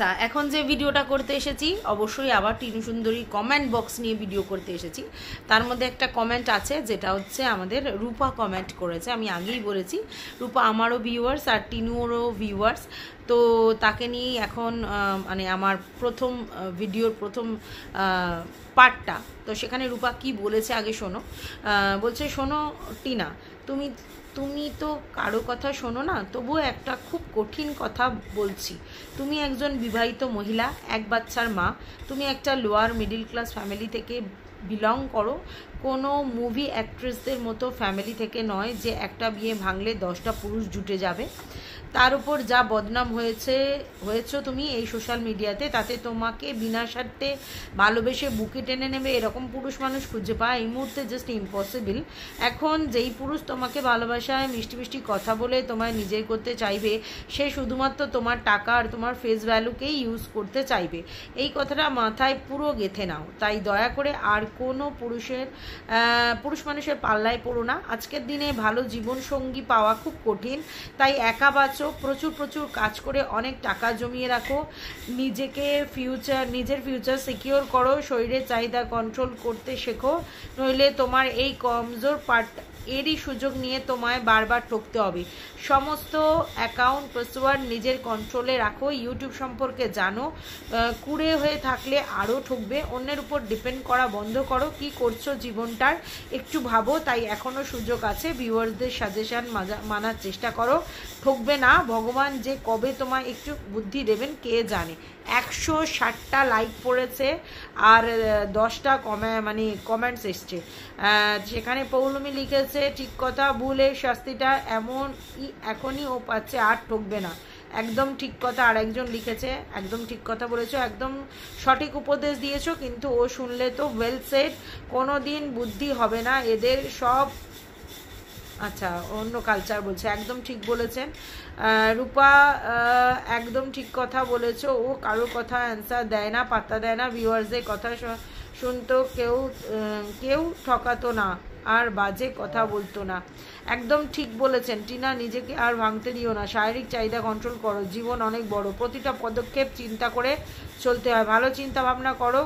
আচ্ছা, এখন যে ভিডিওটা করতে এসেছি অবশ্যই আবার টিনু সুন্দরী কমেন্ট বক্স নিয়ে ভিডিও করতে এসেছি। তার মধ্যে একটা কমেন্ট আছে যেটা হচ্ছে আমাদের রূপা কমেন্ট করেছে। আমি আগেই বলেছি রূপা আমারও ভিউয়ার্স আর টিনুরও ভিউয়ার্স, তো তাকে নিয়েই এখন মানে আমার প্রথম ভিডিওর প্রথম পার্টটা। তো সেখানে রূপা কি বলেছে আগে শোনো। বলছে, শোনো টিনা, তুমি তুমি তো কারো কথা শোনো না, তবুও একটা খুব কঠিন কথা বলছি। তুমি একজন বিবাহিত মহিলা, এক বাচ্চার মা, তুমি একটা লোয়ার মিডল ক্লাস ফ্যামিলি থেকে বিলং করো, কোনো মুভি অ্যাক্ট্রেসদের মতো ফ্যামিলি থেকে নয় যে একটা বিয়ে ভাঙলে 10টা পুরুষ জুটে যাবে। তার উপর যা বদনাম হয়েছো তুমি এই সোশ্যাল মিডিয়াতে, তাতে তোমাকে বিনা স্বার্থে ভালোবেসে বুকে টেনে নেবে এরকম পুরুষ মানুষ খুঁজে পাওয়া এই মুহূর্তে জাস্ট ইম্পসিবল। এখন যেই পুরুষ তোমাকে ভালোবাসায় মিষ্টি মিষ্টি কথা বলে তোমায় নিজের করতে চাইবে, সে শুধুমাত্র তোমার টাকা আর তোমার ফেস ভ্যালুকেই ইউজ করতে চাইবে। এই কথাটা মাথায় পুরো গেঁথে নাও। তাই দয়া করে আর কোনো পুরুষ মানুষের পাল্লায় পড়ো না। আজকের দিনে ভালো জীবনসঙ্গী পাওয়া খুব কঠিন, তাই একা বাঁচো, প্রচুর কাজ করে অনেক টাকা জমিয়ে রাখো, নিজের ফিউচার সিকিওর করো, শরীরের চাহিদা কন্ট্রোল করতে শেখো, নইলে তোমার এই কমজোর এরই সুযোগ নিয়ে তোমায় বারবার ঠকতে হবে। সমস্ত অ্যাকাউন্ট পাসওয়ার্ড নিজের কন্ট্রোলে রাখো, ইউটিউব সম্পর্কে জানো, কুড়ে হয়ে থাকলে আরও ঠকবে। অন্যের উপর ডিপেন্ড করা বন্ধ করো, কি করছো জীবনটার একটু ভাবো। তাই এখনও সুযোগ আছে, ভিউয়ার্সদের সাজেশন মানার চেষ্টা করো, ঠকবে না। ভগবান যে কবে তোমায় একটু বুদ্ধি দেবেন কে জানে। 160টা লাইক পড়েছে আর 10টা কমেন্টস এসছে। সেখানে পৌলমী লিখেছে, ঠিক কথা, ভুলের শাস্তিটা এখনই ও পাচ্ছে, আর ঠকবে না। একদম ঠিক কথা। আর একজন লিখেছে, একদম ঠিক কথা বলেছো, একদম সঠিক উপদেশ দিয়েছো, কিন্তু ও শুনলে তো ওয়েল সেড, কোনো দিন বুদ্ধি হবে না এদের সব। আচ্ছা, অন্য কালচার বলছে, একদম ঠিক বলেছেন রূপা, একদম ঠিক কথা বলেছো। ও কারোর কথা অ্যান্সার দেয় না, পাত্তা দেয় না, ভিউয়ার্সদের কথা শুনতো, কেউ ঠকাতো না আর বাজে কথা বলতো না। একদম ঠিক বলেছেন টিনা, নিজেকে আর ভাঙতে দিও না, শারীরিক চাহিদা কন্ট্রোল করো, জীবন অনেক বড়, প্রতিটা পদক্ষেপ চিন্তা করে চলতে হয়, ভালো চিন্তা ভাবনা করো,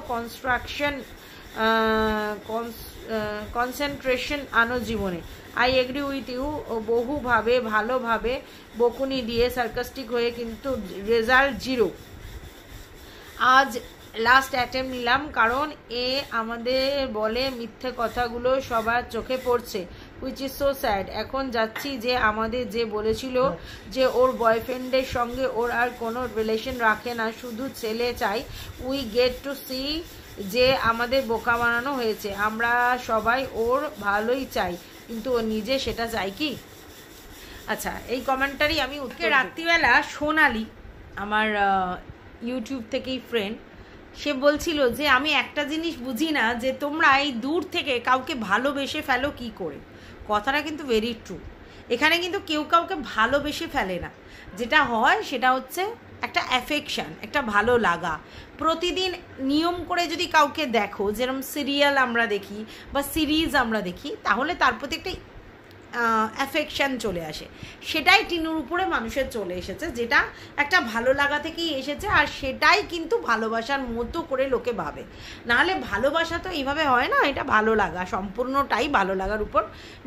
কনসেন্ট্রেশন আনো জীবনে। I agree with you. ভালোভাবে বকুনি দিয়ে সার্কাস্টিক হয়ে কিন্তু রেজাল্ট 0। আজ লাস্ট অ্যাটেম্প নিলাম, কারণ আমাদের বলে মিথ্যে কথাগুলো সবার চোখে পড়ছে, হুইচ ইজ সো স্যাড। এখন যাচ্ছি যে আমাদের যে বলেছিল যে ওর বয়ফ্রেন্ডের সঙ্গে ওর আর কোনো রিলেশন রাখে না, শুধু ছেলে চাই, উই গেট টু সি যে আমাদের বোকা বানানো হয়েছে। আমরা সবাই ওর ভালোই চাই, কিন্তু ও নিজে সেটা চাই কি? আচ্ছা, এই কমেন্টারই আমি রাত্রিবেলা সোনালি, আমার ইউটিউব থেকেই ফ্রেন্ড, সে বলছিল যে আমি একটা জিনিস বুঝি না, যে তোমরা এই দূর থেকে কাউকে ভালোবেসে ফেলো কি করে। কথাটা কিন্তু ভেরি ট্রু। এখানে কিন্তু কেউ কাউকে ভালোবেসে ফেলে না, যেটা হয় সেটা হচ্ছে একটা অ্যাফেকশান, একটা ভালো লাগা। প্রতিদিন নিয়ম করে যদি কাউকে দেখো, যেরকম সিরিয়াল আমরা দেখি বা সিরিজ আমরা দেখি, তাহলে তার প্রতি একটা অ্যাফেকশান চলে আসে। সেটাই টিনুর উপরে মানুষের চলে এসেছে, যেটা একটা ভালো লাগা থেকেই এসেছে, আর সেটাই কিন্তু ভালোবাসার মতো করে লোকে ভাবে। নাহলে ভালোবাসা তো এইভাবে হয় না, এটা ভালো লাগা, সম্পূর্ণটাই ভালো লাগার উপর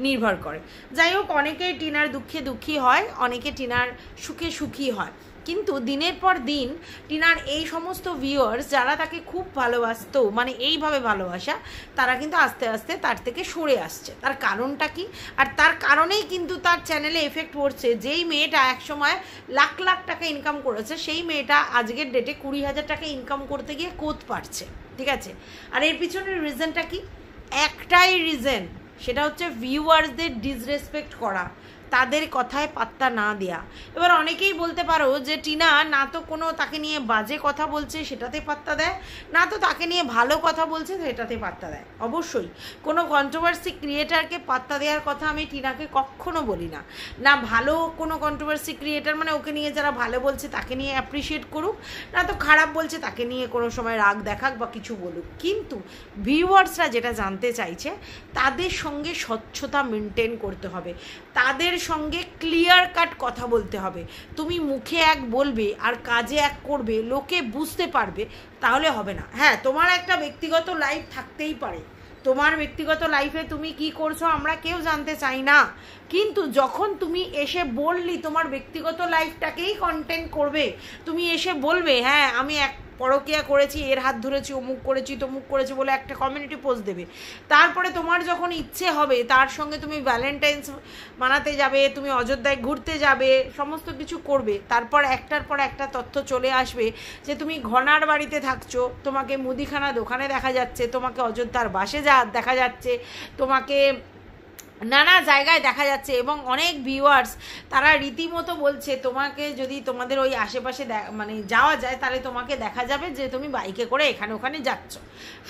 নির্ভর করে। যাই হোক, অনেকে টিনার দুঃখে দুঃখী হয়, অনেকে টিনার সুখে সুখী হয়, কিন্তু দিনের পর দিন টিনার এই সমস্ত ভিউয়ার্স যারা তাকে খুব ভালোবাসতো, মানে এইভাবে ভালোবাসা, তারা কিন্তু আস্তে আস্তে তার থেকে সরে আসছে। তার কারণটা কি? আর তার কারণেই কিন্তু তার চ্যানেলে এফেক্ট পড়ছে। যেই মেয়েটা একসময় লাখ টাকা ইনকাম করেছে, সেই মেয়েটা আজকের ডেটে 20,000 টাকা ইনকাম করতে গিয়ে কোত পারছে। ঠিক আছে, আর এর পিছনের রিজনটা কি? একটাই রিজন, সেটা হচ্ছে ভিউয়ার্সদের ডিসরেসপেক্ট করা, তাদের কথায় পাত্তা না দেয়া। এবার অনেকেই বলতে পারো যে টিনা না তো কোনো তাকে নিয়ে বাজে কথা বলছে সেটাতে পাত্তা দেয়, না তো তাকে নিয়ে ভালো কথা বলছে সেটাতে পাত্তা দেয়। অবশ্যই কোনো কন্ট্রোভার্সি ক্রিয়েটারকে পাত্তা দেওয়ার কথা আমি টিনাকে কখনো বলি না। না ভালো কোনো কন্ট্রোভার্সি ক্রিয়েটার মানে ওকে নিয়ে যারা ভালো বলছে তাকে নিয়ে অ্যাপ্রিসিয়েট করুক, না তো খারাপ বলছে তাকে নিয়ে কোনো সময় রাগ দেখাক বা কিছু বলুক। কিন্তু ভিউয়ার্সরা যেটা জানতে চাইছে, তাদের সঙ্গে স্বচ্ছতা মেনটেন করতে হবে, তাদের তোমাদের সঙ্গে ক্লিয়ার কাট কথা বলতে হবে। তুমি মুখে এক বলবে আর কাজে এক করবে, লোকে বুঝতে পারবে, তাহলে হবে না। হ্যাঁ, তোমার একটা ব্যক্তিগত লাইফ থাকতেই পারে, তোমার ব্যক্তিগত লাইফে তুমি কি করছো আমরা কেউ জানতে চাই না, কিন্তু যখন তুমি এসে বললি তোমার ব্যক্তিগত লাইফটাকেই কন্টেন্ট করবে, তুমি এসে বলবে হ্যাঁ আমি এক পরকিয়া করেছি, এর হাত ধরেছি, অমুক করেছি, তমুক করেছি বলে একটা কমিউনিটি পোস্ট দেবে। তারপরে তোমার যখন ইচ্ছে হবে তার সঙ্গে তুমি ভ্যালেন্টাইন্স মানাতে যাবে, তুমি অযোধ্যায় ঘুরতে যাবে, সমস্ত কিছু করবে, তারপর একটার পর একটা তথ্য চলে আসবে যে তুমি ঘনার বাড়িতে থাকছো, তোমাকে মুদিখানা দোকানে দেখা যাচ্ছে, তোমাকে অযোধ্যার বাসে দেখা যাচ্ছে, তোমাকে নানা জায়গায় দেখা যাচ্ছে, এবং অনেক ভিউয়ার্স তারা রীতিমতো বলছে তোমাকে যদি তোমাদের ওই আশেপাশে মানে যাওয়া যায় তাহলে তোমাকে দেখা যাবে যে তুমি বাইকে করে এখানে ওখানে যাচ্ছ,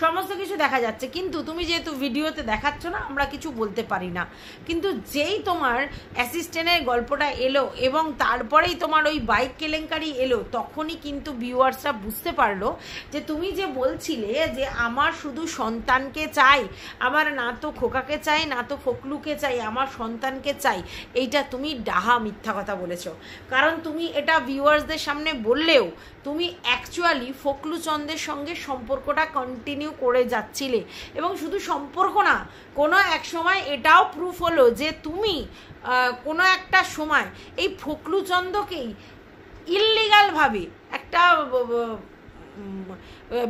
সমস্ত কিছু দেখা যাচ্ছে, কিন্তু তুমি যেহেতু ভিডিওতে দেখাচ্ছ না আমরা কিছু বলতে পারি না। কিন্তু যেই তোমার অ্যাসিস্ট্যান্টের গল্পটা এলো এবং তারপরেই তোমার ওই বাইক কেলেঙ্কারি এলো, তখনই কিন্তু ভিউয়ার্সরা বুঝতে পারলো যে তুমি যে বলছিলে যে আমার শুধু সন্তানকে চাই, আমার না তো খোকাকে চাই না তো ফকলুকে চাই, আমার সন্তানকে চাই, এইটা তুমি ডাহা মিথ্যা কথা বলেছো। কারণ তুমি এটা ভিউয়ার্সদের সামনে বললেও তুমি অ্যাকচুয়ালি ফকলুচন্দের সঙ্গে সম্পর্কটা কন্টিনিউ করে যাচ্ছিলে, এবং শুধু সম্পর্ক না, কোনো এক সময় এটাও প্রুফ হলো যে তুমি কোনো একটা সময় এই ফকলুচন্দকেই ইললিগালভাবে একটা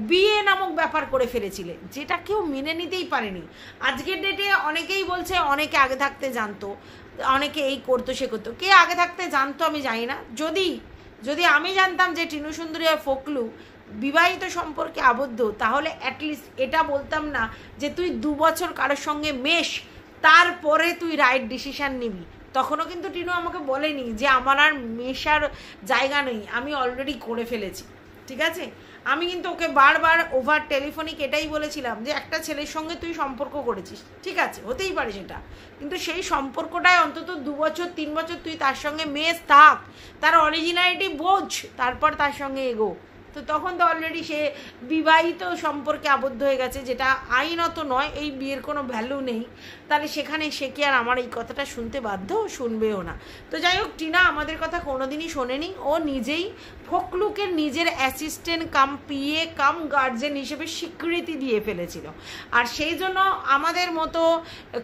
বিয়ে নামক ব্যাপার করে ফেলেছিলে, যেটা কেউ মেনে নিতেই পারেনি। আজকের ডেটে অনেকেই বলছে অনেকে আগে থাকতে জানতো, অনেকে এই করতো সে করতো, কে আগে থাকতে জানতো আমি জানি না। যদি আমি জানতাম যে টিনু সুন্দরী আর ফকলু বিবাহিত সম্পর্কে আবদ্ধ, তাহলে অ্যাটলিস্ট এটা বলতাম না যে তুই 2 বছর কারোর সঙ্গে মেশ, তারপরে তুই রাইট ডিসিশন নিবি। তখনও কিন্তু টিনু আমাকে বলেনি যে আমার আর মেশার জায়গা নেই, আমি অলরেডি করে ফেলেছি, ঠিক আছে। আমি কিন্তু ওকে বারবার ওভার টেলিফোনিক এটাই বলেছিলাম যে একটা ছেলের সঙ্গে তুই সম্পর্ক করেছিস, ঠিক আছে, হতেই পারে সেটা, কিন্তু সেই সম্পর্কটায় অন্তত 2 বছর 3 বছর তুই তার সঙ্গে মেশ থাক, তার অরিজিনালিটি বোঝ, তারপর তার সঙ্গে এগো। তো তখন তো অলরেডি সে বিবাহিত সম্পর্কে আবদ্ধ হয়ে গেছে, যেটা আইনত নয়, এই বিয়ের কোনো ভ্যালু নেই, তাহলে সেখানে সে কি আর আমার এই কথাটা শুনতে বাধ্য? শুনবেও না। তো যাই হোক, টিনা আমাদের কথা কোনোদিনই শোনেনি, ও নিজেই ফকলুকে নিজের অ্যাসিস্ট্যান্ট কাম পিএ কাম গার্জেন হিসেবে স্বীকৃতি দিয়ে ফেলেছিল। আর সেই জন্য আমাদের মতো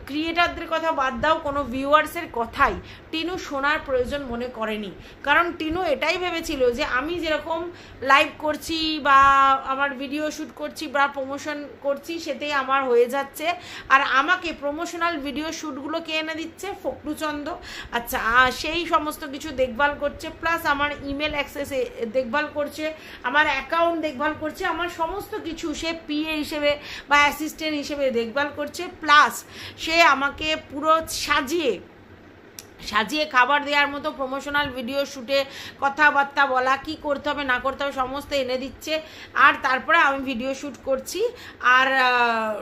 ক্রিয়েটারদের কথা বাদ দাও, কোনো ভিউয়ার্সের কথাই টিনু শোনার প্রয়োজন মনে করেনি। কারণ টিনু এটাই ভেবেছিল যে আমি যেরকম লাইভ করছি বা আমার ভিডিও শ্যুট করছি বা প্রমোশন করছি সেটাই আমার হয়ে যাচ্ছে, আর আমাকে প্রমোশনাল ভিডিও শ্যুটগুলো কে এনে দিচ্ছে? ফকলুচন্দ। আচ্ছা, সেই সমস্ত কিছু দেখভাল করছে, প্লাস আমার ইমেল অ্যাক্সেসে দেখভাল করছে, আমার অ্যাকাউন্ট দেখভাল করছে, আমার সমস্ত কিছু সে পিএ হিসেবে বা অ্যাসিস্ট্যান্ট হিসেবে দেখভাল করছে, প্লাস সে আমাকে পুরো সাজিয়ে খাবার দেওয়ার মতো প্রমোশনাল ভিডিও শ্যুটে কথাবার্তা বলা, কি করতে হবে না করতে হবে সমস্ত এনে দিচ্ছে, আর তারপরে আমি ভিডিও শ্যুট করছি। আর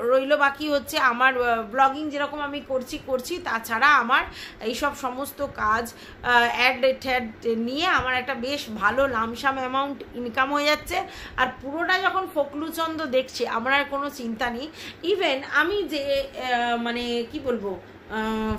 রইল বাকি হচ্ছে আমার ব্লগিং যেরকম আমি করছি, তাছাড়া আমার এইসব সমস্ত কাজ অ্যাড নিয়ে আমার একটা বেশ ভালো লামসাম অ্যামাউন্ট ইনকাম হয়ে যাচ্ছে। আর পুরোটা যখন ফকলুচন্দ দেখছে আমার আর কোনো চিন্তা নেই। ইভেন আমি যে মানে কি বলবো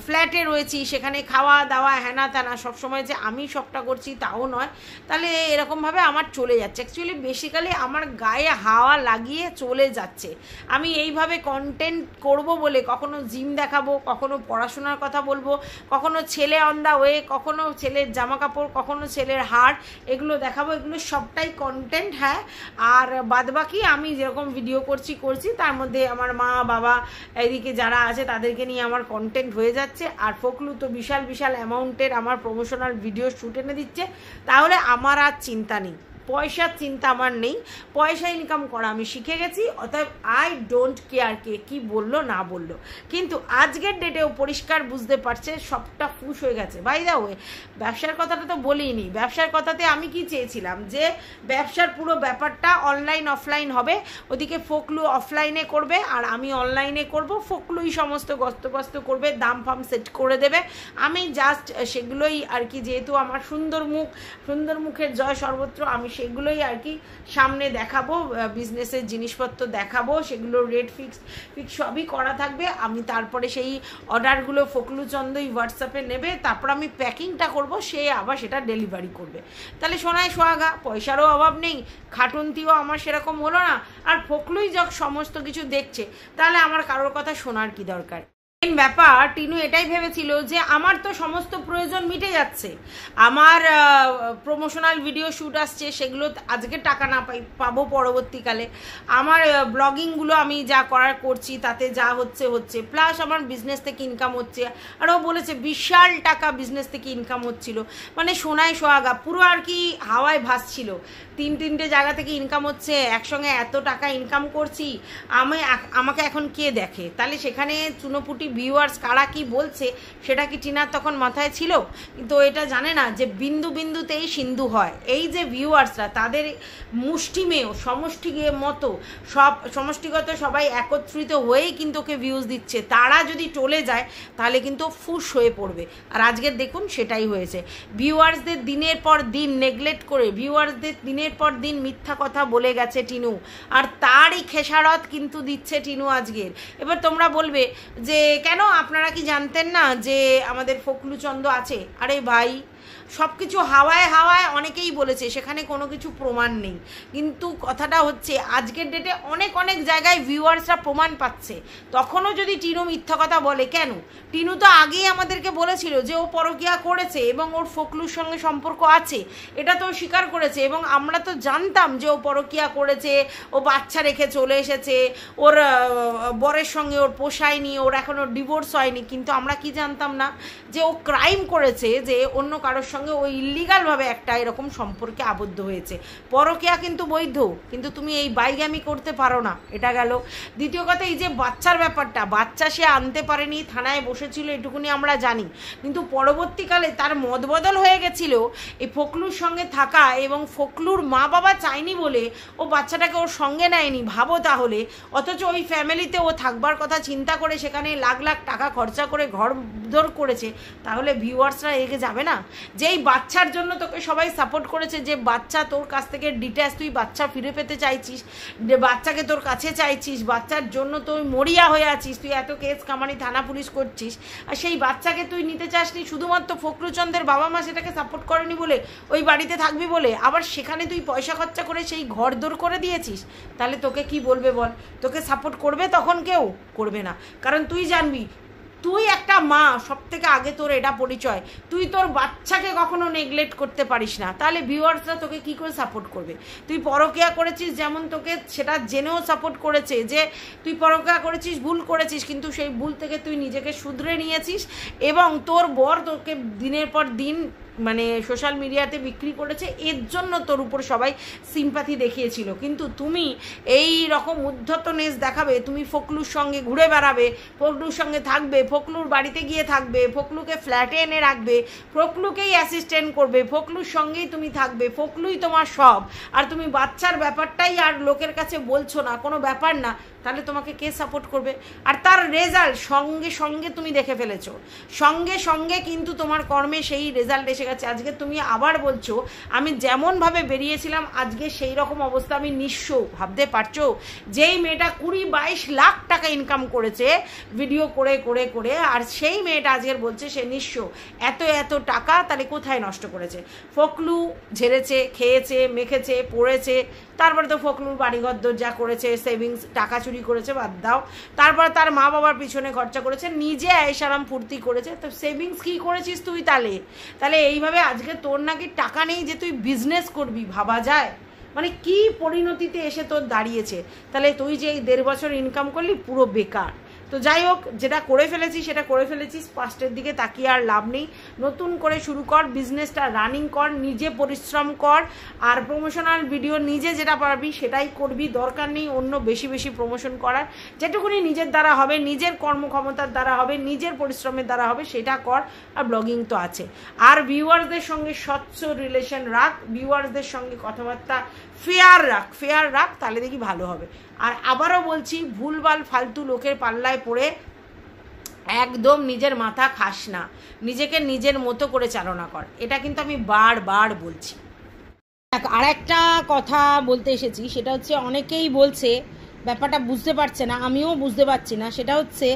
ফ্ল্যাটে রয়েছি, সেখানে খাওয়া দাওয়া হ্যানা ত্যানা সবসময় যে আমি সবটা করছি তাও নয়, তাহলে এরকমভাবে আমার চলে যাচ্ছে। অ্যাকচুয়ালি বেসিক্যালি আমার গায়ে হাওয়া লাগিয়ে চলে যাচ্ছে। আমি এইভাবে কন্টেন্ট করব বলে কখনো জিম দেখাবো, কখনো পড়াশোনার কথা বলবো, কখনো ছেলে অন দা ওয়ে, কখনো ছেলের জামা কাপড়, কখনো ছেলের হার, এগুলো দেখাবো, এগুলো সবটাই কন্টেন্ট। হ্যাঁ, আর বাদবাকি আমি যেরকম ভিডিও করছি তার মধ্যে আমার মা বাবা এদিকে যারা আছে তাদেরকে নিয়ে আমার কন্টেন্ট হয়ে যাচ্ছে। আর ফকলু তো বিশাল অ্যামাউন্টের আমার প্রমোশনাল ভিডিও শ্যুট এনে দিচ্ছে, তাহলে আমার আর চিন্তা নেই, পয়সার চিন্তা আমার নেই, পয়সা ইনকাম করা আমি শিখে গেছি। অতএব আই ডোন্ট কেয়ার কে কি বললো না বললো, কিন্তু আজকের ডেটেও পরিষ্কার বুঝতে পারছে সবটা ফুস হয়ে গেছে। বাই দা ওয়ে, ব্যবসার কথাটা তো বলিনি। ব্যবসার কথাতে আমি কি চেয়েছিলাম যে ব্যবসার পুরো ব্যাপারটা অনলাইন অফলাইন হবে, ওদিকে ফকলু অফলাইনে করবে আর আমি অনলাইনে করব, ফকলুই সমস্ত গস্ত করবে, দাম ফাম সেট করে দেবে, আমি জাস্ট সেগুলোই আর কি, যেহেতু আমার সুন্দর মুখের জয় সর্বত্র, আমি সেগুলোই আর কি সামনে দেখাবো, বিজনেসের জিনিসপত্র দেখাবো, সেগুলো রেট ফিক্স সবই করা থাকবে। আমি তারপরে সেই অর্ডারগুলো ফকলুচন্দই হোয়াটসঅ্যাপে নেবে, তারপর আমি প্যাকিংটা করব, সে আবার সেটা ডেলিভারি করবে। তাহলে সোনায় সোহাগা, পয়সারও অভাব নেই, খাটুনতিও আমার সেরকম হলো না, আর ফকলুই যখন সমস্ত কিছু দেখছে, তাহলে আমার কারোর কথা শোনার কি দরকার। মেন ব্যাপার, টিনু এটাই ভেবেছিল যে আমার তো সমস্ত প্রয়োজন মিটে যাচ্ছে, আমার প্রমোশনাল ভিডিও শ্যুট আসছে, সেগুলো আজকে টাকা না পাবো পরবর্তীকালে, আমার ব্লগিংগুলো আমি যা করার করছি তাতে যা হচ্ছে হচ্ছে, প্লাস আমার বিজনেস থেকে ইনকাম হচ্ছে। আর ও বলেছে বিশাল টাকা বিজনেস থেকে ইনকাম হচ্ছিল, মানে সোনায় সোহাগা পুরো আর কি হাওয়ায় ভাসছিল। তিনটে জায়গা থেকে ইনকাম হচ্ছে, একসঙ্গে এত টাকা ইনকাম করছি, আমাকে এখন কে দেখে? তাহলে সেখানে চুনোপুটি ভিউয়ার্স কারা কি বলছে সেটা কি টিনার তখন মাথায় ছিল? কিন্তু এটা জানে না যে বিন্দু বিন্দুতেই সিন্ধু হয়। এই যে ভিউয়ার্সরা, তাদের মুষ্টিমেয় সমষ্টি মতো সব সমষ্টিগত সবাই একত্রিত হয়েই কিন্তু ওকে ভিউজ দিচ্ছে। তারা যদি টলে যায় তাহলে কিন্তু ফুস হয়ে পড়বে। আর আজকের দেখুন সেটাই হয়েছে। ভিউয়ার্সদের দিনের পর দিন নেগলেক্ট করে, ভিউয়ার্সদের দিনের পর দিন মিথ্যা কথা বলে গেছে টিনু, আর তারই খেসারত কিন্তু দিচ্ছে টিনু আজকের। এবার তোমরা বলবে যে কেন আপনারা কি জানতেন না যে আমাদের ফকলুচন্দ আছে? আরে ভাই, সব কিছু হাওয়ায় হাওয়ায় অনেকেই বলেছে, সেখানে কোনো কিছু প্রমাণ নেই। কিন্তু কথাটা হচ্ছে আজকের ডেটে অনেক অনেক জায়গায় ভিউয়ার্সরা প্রমাণ পাচ্ছে। তখনও যদি টিনু মিথ্যা কথা বলে কেন? টিনু তো আগেই আমাদেরকে বলেছিল যে ও পরকীয়া করেছে এবং ওর ফকলুর সঙ্গে সম্পর্ক আছে, এটা তো স্বীকার করেছে। এবং আমরা তো জানতাম যে ও পরকীয়া করেছে, ও বাচ্চা রেখে চলে এসেছে, ওর বরের সঙ্গে ওর পোষায়নি, ওর এখনও ডিভোর্স হয়নি। কিন্তু আমরা কি জানতাম না যে ও ক্রাইম করেছে, যে অন্য কারোর সঙ্গে ও ইল্লিগালভাবে একটা এরকম সম্পর্কে আবদ্ধ হয়েছে। পরকীয়া কিন্তু বৈধ, কিন্তু তুমি এই বাইগামি করতে পারো না, এটা গেল। দ্বিতীয় কথা, এই যে বাচ্চার ব্যাপারটা, বাচ্চা সে আনতে পারেনি, থানায় বসেছিল, এটুকুনি আমরা জানি। কিন্তু পরবর্তীকালে তার মতবদল হয়ে গেছিল এই ফকলুর সঙ্গে থাকা, এবং ফকলুর মা বাবা চায়নি বলে ও বাচ্চাটাকে ওর সঙ্গে নেয়নি। ভাবো তাহলে, অথচ ওই ফ্যামিলিতে ও থাকবার কথা চিন্তা করে সেখানে লাখ লাখ টাকা খরচা করে ঘর দর করেছে। তাহলে ভিউয়ার্সরা এগিয়ে যাবে না? যেই বাচ্চার জন্য তোকে সবাই সাপোর্ট করেছে, যে বাচ্চা তোর কাছ থেকে ডিট্যাচ, তুই বাচ্চা ফিরে পেতে চাইছিস, যে বাচ্চাকে তোর কাছে চাইছিস, বাচ্চার জন্য তুই মরিয়া হয়ে আছিস, তুই এত কেস কামানি থানা পুলিশ করছিস, আর সেই বাচ্চাকে তুই নিতে চাসনি শুধুমাত্র ফকলুচন্দের বাবা মা সেটাকে সাপোর্ট করেনি বলে, ওই বাড়িতে থাকবি বলে, আবার সেখানে তুই পয়সা খরচা করে সেই ঘর দৌড় করে দিয়েছিস। তাহলে তোকে কি বলবে বল? তোকে সাপোর্ট করবে? তখন কেউ করবে না। কারণ তুই জানবি, তুই একটা মা, সব থেকে আগে তোর এটা পরিচয়, তুই তোর বাচ্চাকে কখনো নেগলেক্ট করতে পারিস না। তাহলে ভিউয়ার্সরা তোকে কি করে সাপোর্ট করবে? তুই পরকীয়া করেছিস, যেমন তোকে সেটা জেনেও সাপোর্ট করেছে যে তুই পরকীয়া করেছিস, ভুল করেছিস, কিন্তু সেই ভুল থেকে তুই নিজেকে শুধরে নিয়েছিস, এবং তোর বর তোকে দিনের পর দিন মানে সোশ্যাল মিডিয়াতে বিক্রি করেছে, এর জন্য তোর উপর সবাই সিম্প্যাথি দেখিয়েছিল। কিন্তু তুমি এই রকম উদ্ধতনেস দেখাবে, তুমি ফকলুর সঙ্গে ঘুরে বেড়াবে, ফকলুর সঙ্গে থাকবে, ফকলুর বাড়িতে গিয়ে থাকবে, ফকলুকে ফ্ল্যাটে এনে রাখবে, ফকলুকেই অ্যাসিস্ট্যান্ট করবে, ফকলুর সঙ্গেই তুমি থাকবে, ফকলুই তোমার সব, আর তুমি বাচ্চার ব্যাপারটাই আর লোকের কাছে বলছো না, কোনো ব্যাপার না, তাহলে তোমাকে কে সাপোর্ট করবে? আর তার রেজাল্ট সঙ্গে সঙ্গে তুমি দেখে ফেলেছো, সঙ্গে সঙ্গে কিন্তু তোমার কর্মে সেই রেজাল্ট এসে গেছে। আজকে তুমি আবার বলছো আমি যেমনভাবে বেরিয়েছিলাম আজকে সেই রকম অবস্থা আমি নিঃস্ব। ভাবতে পারছো? যেই মেয়েটা 20-22 লাখ টাকা ইনকাম করেছে ভিডিও করে করে করে, আর সেই মেয়েটা আজকের বলছে সে নিঃস্ব। এত এত টাকা তাহলে কোথায় নষ্ট করেছে? ফকলু ঝেড়েছে, খেয়েছে, মেখেছে, পড়েছে, তারপরে তো ফকলুর বাড়িঘর যা করেছে, সেভিংস টাকা চুরি করেছে বাদ দাও, তারপর তার মা বাবার পিছনে খরচা করেছে, নিজে আয়েশারাম ফুর্তি করেছে, তো সেভিংস কি করেছিস তুই? তাহলে এইভাবে আজকে তোর নাকি টাকা নেই যে তুই বিজনেস করবি, ভাবা যায়? মানে কি পরিণতিতে এসে তোর দাঁড়িয়েছে। তাহলে তুই যে এই 1.5 বছর ইনকাম করলি পুরো বেকার। তো যাই হোক, যেটা করে ফেলেছিস সেটা করে ফেলেছিস, পাস্টের দিকে তাকিয়ে আর লাভ নেই। নতুন করে শুরু কর, বিজনেসটা রানিং কর, নিজে পরিশ্রম কর, আর প্রমোশনাল ভিডিও নিজে যেটা পারবি সেটাই করবি। দরকার নেই অন্য বেশি বেশি প্রমোশন করার, যেটুকুনি নিজের দ্বারা হবে, নিজের কর্মক্ষমতার দ্বারা হবে, নিজের পরিশ্রমের দ্বারা হবে সেটা কর। আর ব্লগিং তো আছে। আর ভিউয়ার্সদের সঙ্গে স্বচ্ছ রিলেশন রাখ, ভিউয়ার্সদের সঙ্গে কথাবার্তা ফেয়ার রাখ, তাহলে দেখি ভালো হবে। আর আবারও বলছি, ভুলভাল ফালতু লোকের পাল্লায় পড়ে একদম নিজের মাথা খাস না, নিজেকে নিজের মতো করে চালনা কর। এটা কিন্তু আমি বারবার বলছি। আর একটা কথা বলতে এসেছি, সেটা হচ্ছে অনেকেই বলছে ব্যাপারটা বুঝতে পারছে না, আমিও বুঝতে পারছি না। সেটা হচ্ছে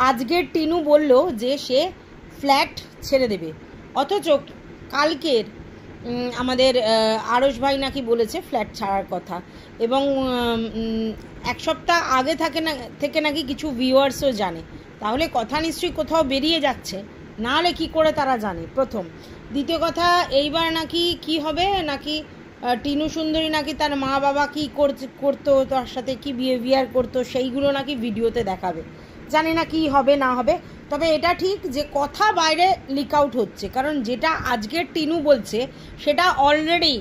আজকের টিনু বলল যে সে ফ্ল্যাট ছেড়ে দেবে, অথচ কালকের আমাদের আরশ ভাই নাকি বলেছে ফ্ল্যাট ছাড়ার কথা, এবং এক সপ্তাহ আগে থেকে নাকি কিছু ভিউয়ার্সও জানে। তাহলে কথা নিশ্চয়ই কোথাও বেরিয়ে যাচ্ছে, না হলে কী করে তারা জানে? প্রথম। দ্বিতীয় কথা, এইবার নাকি কি হবে, নাকি টিনু সুন্দরী নাকি তার মা বাবা কী করতো, তার সাথে কি বিহেভিয়ার করতো, সেইগুলো নাকি ভিডিওতে দেখাবে। জানি না কি হবে না হবে, তবে এটা ঠিক যে কথা বাইরে লিক আউট হচ্ছে, কারণ যেটা আজকের টিনু বলছে সেটা অলরেডি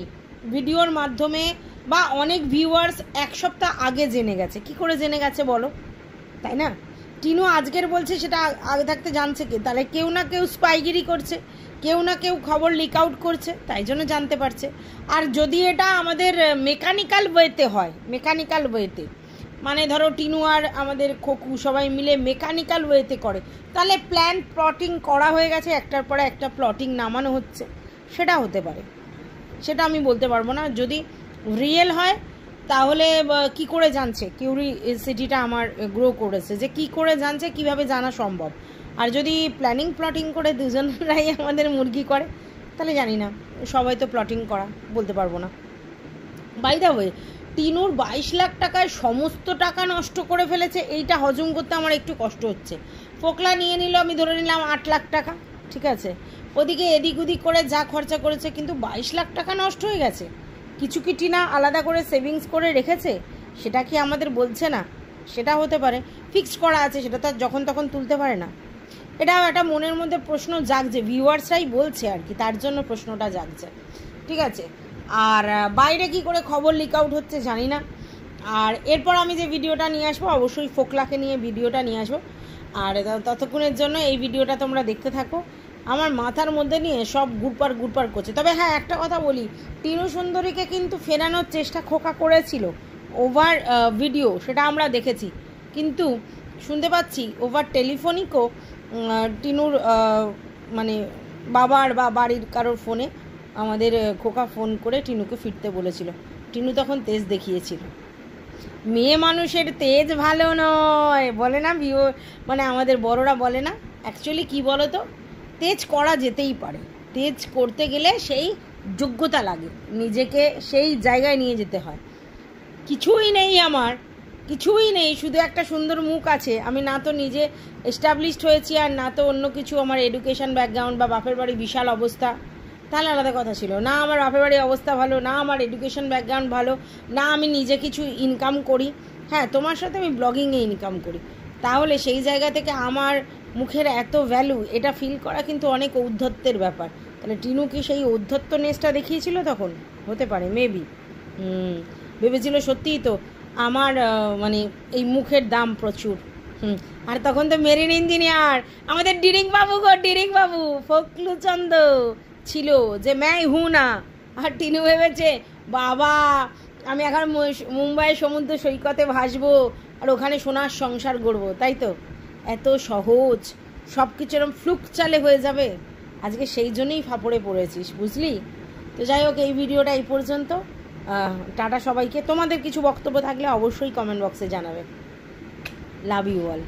ভিডিওর মাধ্যমে বা অনেক ভিউয়ার্স এক সপ্তাহ আগে জেনে গেছে। কি করে জেনে গেছে বলো, তাই না? টিনু আজকের বলছে, সেটা আগে থাকতে জানছে কে? তাহলে কেউ না কেউ স্পাইগিরি করছে, কেউ না কেউ খবর লিক আউট করছে, তাই জন্য জানতে পারছে। আর যদি এটা আমাদের মেকানিক্যাল ওয়েতে হয়, মেকানিক্যাল ওয়েতে মানে ধরো টিনু আর আমাদের খোকু সবাই মিলে মেকানিক্যাল ওয়েতে করে, তাহলে প্ল্যান প্লটিং করা হয়ে গেছে, একটার পরে একটা প্লটিং নামানো হচ্ছে, সেটা হতে পারে। সেটা আমি বলতে পারবো না। যদি রিয়েল হয় তাহলে কি করে জানছে? কিউরিসিটিটা আমার গ্রো করেছে যে কি করে জানছে, কিভাবে জানা সম্ভব। আর যদি প্ল্যানিং প্লটিং করে দুজনরাই আমাদের মুরগি করে, তাহলে জানি না, সবাই তো প্লটিং করা, বলতে পারবো না। বাই দ্য ওয়ে, টিনুর 22 লাখ টাকায় সমস্ত টাকা নষ্ট করে ফেলেছে, এইটা হজম করতে আমার একটু কষ্ট হচ্ছে। ফোকলা নিয়ে নিল, আমি ধরে নিলাম 8 লাখ টাকা, ঠিক আছে, ওদিকে এদিক ওদিক করে যা খরচা করেছে, কিন্তু 22 লাখ টাকা নষ্ট হয়ে গেছে। কিছু কি টিনা আলাদা করে সেভিংস করে রেখেছে, সেটা কি আমাদের বলছে না? সেটা হতে পারে ফিক্সড করা আছে, সেটা তো যখন তখন তুলতে পারে না। এটা একটা মনের মধ্যে প্রশ্ন জাগছে, ভিউয়ার্সরাই বলছে আর কি, তার জন্য প্রশ্নটা জাগছে, ঠিক আছে। আর বাইরে কি করে খবর লিক আউট হচ্ছে জানি না। আর এরপর আমি যে ভিডিওটা নিয়ে আসবো, অবশ্যই ফোকলাকে নিয়ে ভিডিওটা নিয়ে আসবো। আর ততক্ষণের জন্য এই ভিডিওটা তোমরা দেখতে থাকো। আমার মাথার মধ্যে নিয়ে সব গুড়পার করছে। তবে হ্যাঁ, একটা কথা বলি, টিনু সুন্দরীকে কিন্তু ফেরানোর চেষ্টা খোকা করেছিল ওভার ভিডিও, সেটা আমরা দেখেছি, কিন্তু শুনতে পাচ্ছি ওভার টেলিফোনিকও টিনুর মানে বাবার বা বাড়ির কারোর ফোনে আমাদের খোকা ফোন করে টিনুকে ফিরতে বলেছিল। টিনু তখন তেজ দেখিয়েছিল। মেয়ে মানুষের তেজ ভালো নয় বলে না, মানে আমাদের বড়রা বলে না, অ্যাকচুয়ালি কি বলো তো, তেজ করা যেতেই পারে, তেজ করতে গেলে সেই যোগ্যতা লাগে, নিজেকে সেই জায়গায় নিয়ে যেতে হয়। কিছুই নেই আমার, কিছুই নেই, শুধু একটা সুন্দর মুখ আছে। আমি না তো নিজে এস্টাবলিশড হয়েছি, আর না তো অন্য কিছু, আমার এডুকেশন ব্যাকগ্রাউন্ড বা বাপের বাড়ি বিশাল অবস্থা, তাহলে আলাদা কথা ছিল। না আমার বাপের বাড়ির অবস্থা ভালো, না আমার এডুকেশন ব্যাকগ্রাউন্ড ভালো, না আমি নিজে কিছু ইনকাম করি। হ্যাঁ, তোমার সাথে আমি ব্লগিংয়ে ইনকাম করি, তাহলে সেই জায়গা থেকে আমার মুখের এত ভ্যালু, এটা ফিল করা কিন্তু অনেক ঔদ্ধত্যের ব্যাপার। তাহলে টিনু কি সেই ঔদ্ধত্যনেসটা দেখিয়েছিল তখন? হতে পারে, মেবি। ভেবেছিল সত্যিই তো আমার মানে এই মুখের দাম প্রচুর। আর তখন তো মেরিন ইঞ্জিনিয়ার আমাদের ডিরিং বাবু ফকলুচন্দ ছিল যে ম্যাই হু না। আর টিনু ভেবেছে বাবা আমি এখন মুম্বাইয়ের সমুদ্র সৈকতে ভাসবো আর ওখানে সোনার সংসার গড়বো, তাই তো? এত সহজ সব কিছু এরকম ফ্লুক চালে হয়ে যাবে। আজকে সেই জন্যই ফাপড়ে পড়েছিস, বুঝলি? তো যাই হোক, এই ভিডিওটা এই পর্যন্ত। টাটা সবাইকে। তোমাদের কিছু বক্তব্য থাকলে অবশ্যই কমেন্ট বক্সে জানাবে। Love you all.